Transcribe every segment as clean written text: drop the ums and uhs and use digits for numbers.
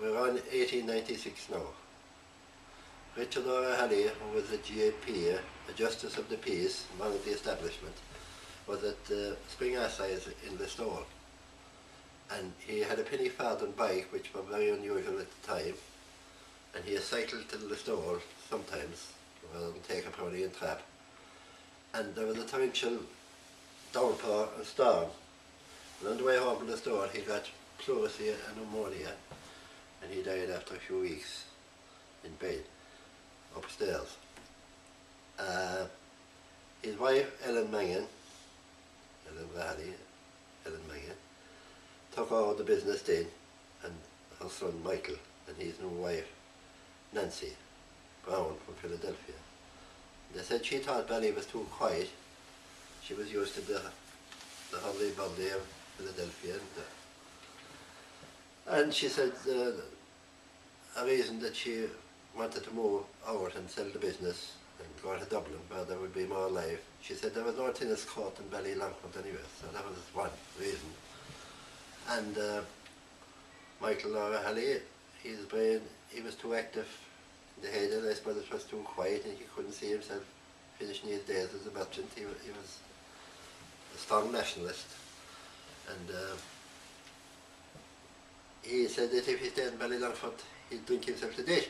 we're on 1896 now. Richard O'Reilly, who was a GAP, a Justice of the Peace, man of the establishment, was at the Spring Assize in Listowel. And he had a penny farthing bike, which was very unusual at the time, and he cycled to Listowel sometimes, rather than take a pony and trap. And there was a torrential downpour and storm. And on the way home from Listowel, he got pleurisy and pneumonia, and he died after a few weeks in bed upstairs. His wife, Ellen Mangan, took over the business then, and her son Michael, and his new wife Nancy Brown from Philadelphia. They said she thought Bally was too quiet. She was used to the hurly-burly of Philadelphia, and she said a reason that she wanted to move out and sell the business and go to Dublin where there would be more life. She said there was no tennis court in Ballylongford anyway, so that was one reason. And Michael O'Reilly, his brain, he was too active in the head, and I suppose it was too quiet, and he couldn't see himself finishing his days as a merchant. He was a strong nationalist, and he said that if he stayed in Ballylongford, he'd drink himself to death,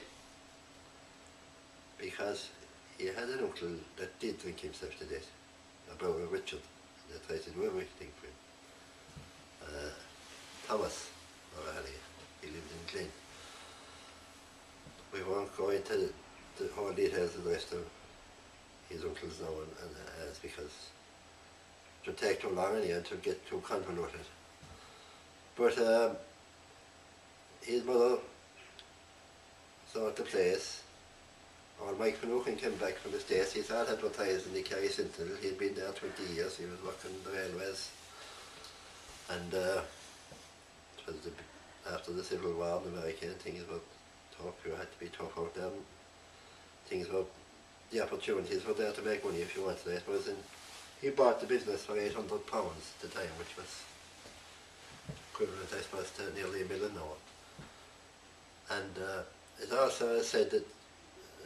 because he had an uncle that did drink himself to death, a brother Richard, that tried to do everything for him. Thomas O'Reilly, he lived in Glyn. We won't go into the whole details of the rest of his uncles now, and because it would take too long anyway to get too convoluted. But his mother saw the place. When Mike Finucane came back from the States, he saw it advertised in the Kerry Sentinel. He'd been there 20 years, he was working the railways. And it was after the Civil War in America, things were tough, you had to be tough out there. Things were, the opportunities were there to make money if you wanted it. He bought the business for £800 at the time, which was equivalent, I suppose, to nearly $1 million now. And it also said that,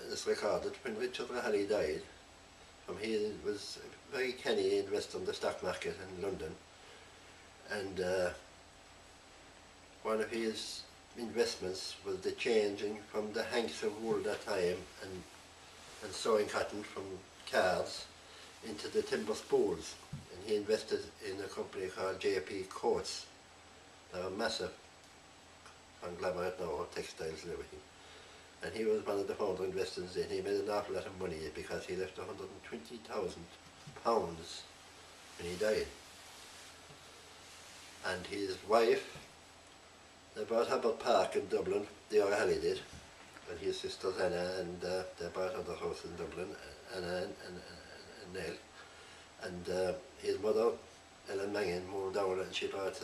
it's recorded, when Richard O'Reilly died, he was very canny investor in the stock market in London, and one of his investments was the changing from the hanks of wool that time and sewing cotton from cards into the timber spools, and he invested in a company called JP Coats. They were massive conglomerate now, textiles and everything. And he was one of the founder investors in. He made an awful lot of money because he left £120,000 when he died. And his wife, they bought Hubbard Park in Dublin, the O'Reilly did, and his sisters Anna, and they bought other houses in Dublin, Anna and Neil. And his mother, Ellen Mangan, moved down and she bought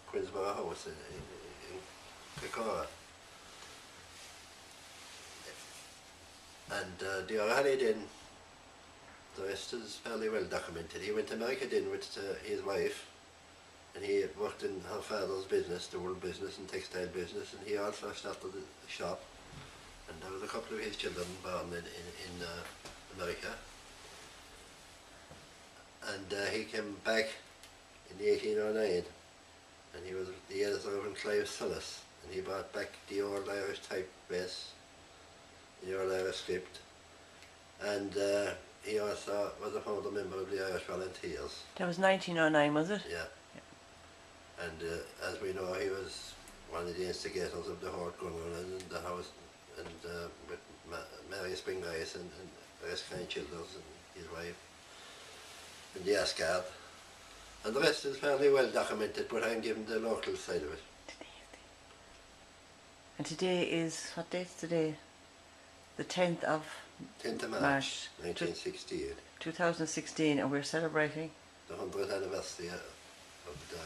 Queensborough House in Co.Kerry. And the O'Reilly then, the rest is fairly well documented. He went to America then with his wife, and he worked in her father's business, the wool business and textile business, and he also started a shop. And there was a couple of his children born in America. And he came back in 1809, and he was the editor of Clive Sullis, and he brought back the old Irish typeface, the old Irish script, and he also was a founder member of the Irish Volunteers. That was 1909, was it? Yeah. And as we know, he was one of the instigators of the Horde going on in the house, and with Mary Springrice and the rest kind Childers and his wife, and the Ascard. And the rest is fairly well documented, but I'm giving the local side of it. And today is, what date's today? The 10th of March 1968. 2016, and we're celebrating the 100th anniversary of the